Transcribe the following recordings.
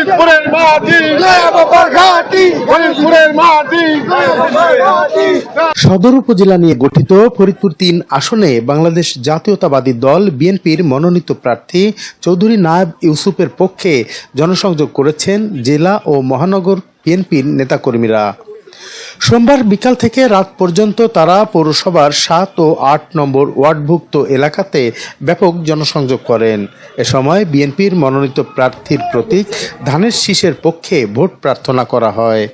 ফরিদপুরের মাটি ফরিদপুরের মাটি। সদর উপজেলা নিয়ে গঠিত ফরিদপুর-3 আসনে বাংলাদেশ জাতীয়তাবাদী দল বিএনপির মনোনীত প্রার্থী চৌধুরী নায়েব ইউসুফের পক্ষে জনসংযোগ করেছেন জেলা ও মহানগর বিএনপির নেতাকর্মীরা। সোমবার বিকাল থেকে রাত পর্যন্ত তারা পৌরসভার 7 ও 8 নম্বর ওয়ার্ডভুক্ত এলাকাতে ব্যাপক জনসংযোগ করেন। এ সময় বিএনপির মনোনীত প্রার্থীর প্রতীক ধানের শীষের পক্ষে ভোট প্রার্থনা করা হয়।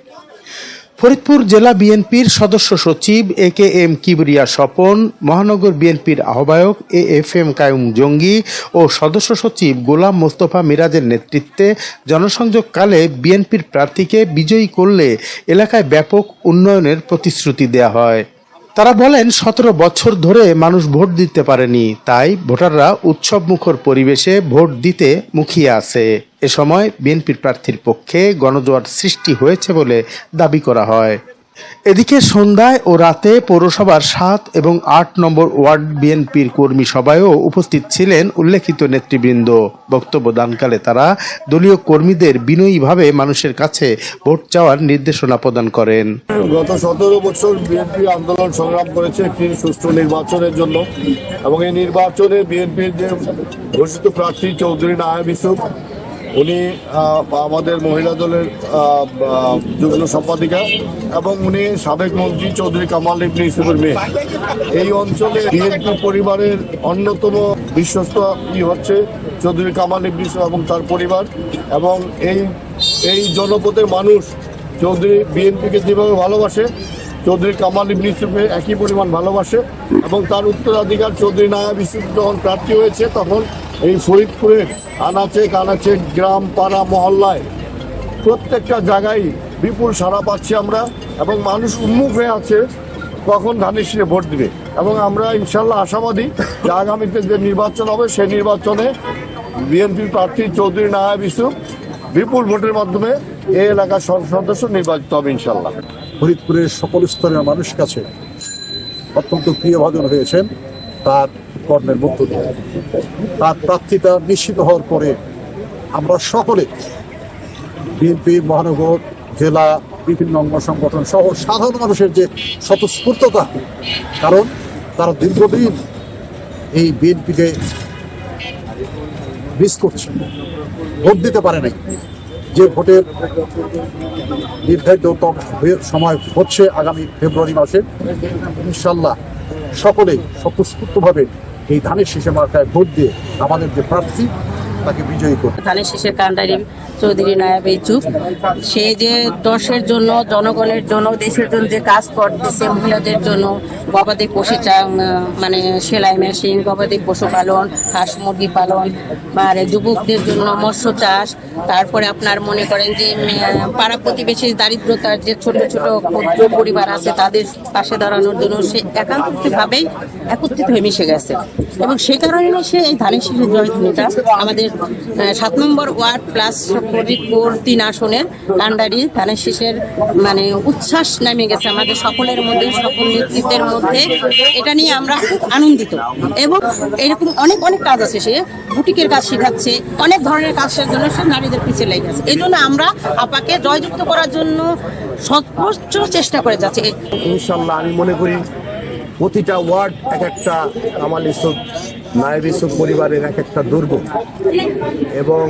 ফরিদপুর জেলা বিএনপির সদস্য সচিব AKM কিবরিয়া স্বপন, মহানগর বিএনপির আহ্বায়ক AFM কায়ুম জঙ্গি ও সদস্য সচিব গোলাম মোস্তফা মিরাজের নেতৃত্বে জনসংযোগকালে বিএনপির প্রার্থীকে বিজয়ী করলে এলাকায় ব্যাপক উন্নয়নের প্রতিশ্রুতি দেয়া হয়। তারা বলেন 17 বছর ধরে মানুষ ভোট দিতে পারেনি, তাই ভোটাররা উৎসবমুখর পরিবেশে ভোট দিতে মুখিয়ে আছে। এ সময় বিএনপির প্রার্থীর পক্ষে গণজোয়ার সৃষ্টি হয়েছে বলে দাবি করা হয়। এদিকে সন্ধ্যায় ও রাতে পৌরসভার 7 এবং 8 নম্বর ওয়ার্ড বিএনপির কর্মী সভায়ও উপস্থিত ছিলেন উল্লেখিত নেতৃবৃন্দ। বক্তব্য দানকালে তারা দলীয় কর্মীদের বিনয়ীভাবে মানুষের কাছে ভোট চাওয়ার নির্দেশনা প্রদান করেন। গত 17 বছর বিএনপি আন্দোলন সংগ্রাম করেছে একটি সুষ্ঠু নির্বাচনের জন্য, এবং এই নির্বাচনে বিএনপির যে ঘোষিত প্রার্থী চৌধুরী নায়েব ইউসুফ, উনি আমাদের মহিলা দলের যুগ্ম সম্পাদিকা, এবং উনি সাবেক মন্ত্রী চৌধুরী কামাল ইবনে ইউসুফের মেয়ে। এই অঞ্চলে বিএনপি পরিবারের অন্যতম বিশ্বস্ত হচ্ছে চৌধুরী কামাল ইবনে ইউসুফ এবং তার পরিবার, এবং এই জনপদের মানুষ চৌধুরী বিএনপিকে যেভাবে ভালোবাসে, চৌধুরী কামাল ইবনে ইউসুফে একই পরিমাণ ভালোবাসে। এবং তার উত্তরাধিকার চৌধুরী নায়েব ইউসুফ যখন প্রার্থী হয়েছে, তখন এই ফরিদপুরের আনাচে কানাচে গ্রাম পাড়া মহল্লায় প্রত্যেকটা জায়গায় বিপুল সাড়া পাচ্ছি আমরা, এবং মানুষ উন্মুখ হয়ে আছে কখন ধানের শীষে ভোট দিবে। এবং আমরা ইনশাল্লাহ আশাবাদী যে আগামীতে যে নির্বাচন হবে সেই নির্বাচনে বিএনপির প্রার্থী চৌধুরী নায়েব ইউসুফ বিপুল ভোটের মাধ্যমে এই এলাকার সদস্য নির্বাচিত হবে ইনশাল্লাহ। ফরিদপুরের সকল স্তরের মানুষ কাছে অত্যন্ত প্রিয়ভাজন হয়েছেন তার কর্মের মধ্য দিয়ে। তার প্রার্থিতা নিশ্চিত হওয়ার পরে আমরা সকলে বিএনপি মহানগর জেলা বিভিন্ন অঙ্গ সংগঠন সহ সাধারণ মানুষের যে স্বতঃস্ফূর্ততা, কারণ তারা দীর্ঘদিন এই বিএনপিকে মিস করছে, ভোট দিতে পারে নাই। যে ভোটের নির্ধারিত সময় হচ্ছে আগামী ফেব্রুয়ারি মাসে, ইনশাল্লাহ সকলেই স্বতঃস্ফূর্তভাবে এই ধানের শীষে মার্কায় ভোট দিয়ে আমাদের যে প্রার্থী তাকে বিজয়ী করবে। ধানের শীষের কান্ডারি চৌধুরী নায়েব ইউসুফ, সে যে দেশের জন্য, জনগণের জন্য, দেশের জন্য যে কাজ করতেছে, মহিলাদের জন্য গবাদি পশু মানে সেলাই মেশিন, গবাদি পশু পালন, হাঁস মুরগি পালন, আর যুবকদের জন্য মৎস্য চাষ, তারপরে আপনার মনে করেন যে পাড়া প্রতিবেশী দারিদ্রতার যে ছোট ছোট ক্ষুদ্র পরিবার আছে তাদের পাশে দাঁড়ানোর জন্য সে একান্তভাবেই একত্রিত হয়ে মিশে গেছে, এবং সে কারণে সে এই ধানের শীষের জয়ধ্বনিটা আমাদের 7 নম্বর ওয়ার্ড প্লাস ফরিদপুর 3 আসনের কান্ডারি ধানের শীষের মানে উচ্ছ্বাস নামে গেছে আমাদের সকলের মধ্যে, সকল নেতৃত্বের মধ্যে। এটা নিয়ে আমরা খুব আনন্দিত, এবং এরকম অনেক অনেক কাজ আছে। সে বুটিকের কাজ শেখাচ্ছে, অনেক ধরনের কাজের জন্য সে নারীদের পিছিয়ে লেগে গেছে। এই জন্য আমরা আপাকে জয়যুক্ত করার জন্য সর্বোচ্চ চেষ্টা করে যাচ্ছি। ইনশাল্লাহ আমি মনে করি প্রতিটা ওয়ার্ড এক একটা কামাল ইউসুফ নায়েব ইউসুফ পরিবারের এক একটা দুর্গ, এবং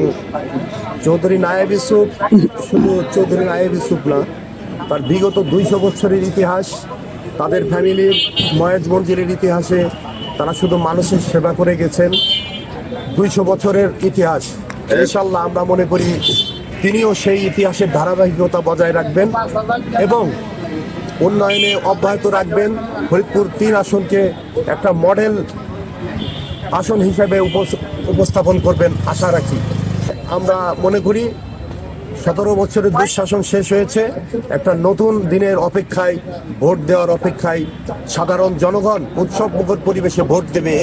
চৌধুরী নায়েব ইউসুফ শুধু চৌধুরী নায়েব ইউসুফ না, তার বিগত 200 বছরের ইতিহাস, তাদের ফ্যামিলির ময়েজ মঞ্জিলের ইতিহাসে তারা শুধু মানুষের সেবা করে গেছেন। 200 বছরের ইতিহাস, ইনশাল্লাহ আমরা মনে করি তিনিও সেই ইতিহাসের ধারাবাহিকতা বজায় রাখবেন এবং উন্নয়নে অব্যাহত রাখবেন। ফরিদপুর 3 আসনকে একটা মডেল আসন হিসেবে উপস্থাপন করবেন আশা রাখি। আমরা মনে করি 17 বছরের দুঃশাসন শেষ হয়েছে, একটা নতুন দিনের অপেক্ষায়, ভোট দেওয়ার অপেক্ষায় সাধারণ জনগণ উৎসবমুখর পরিবেশে ভোট দেবে।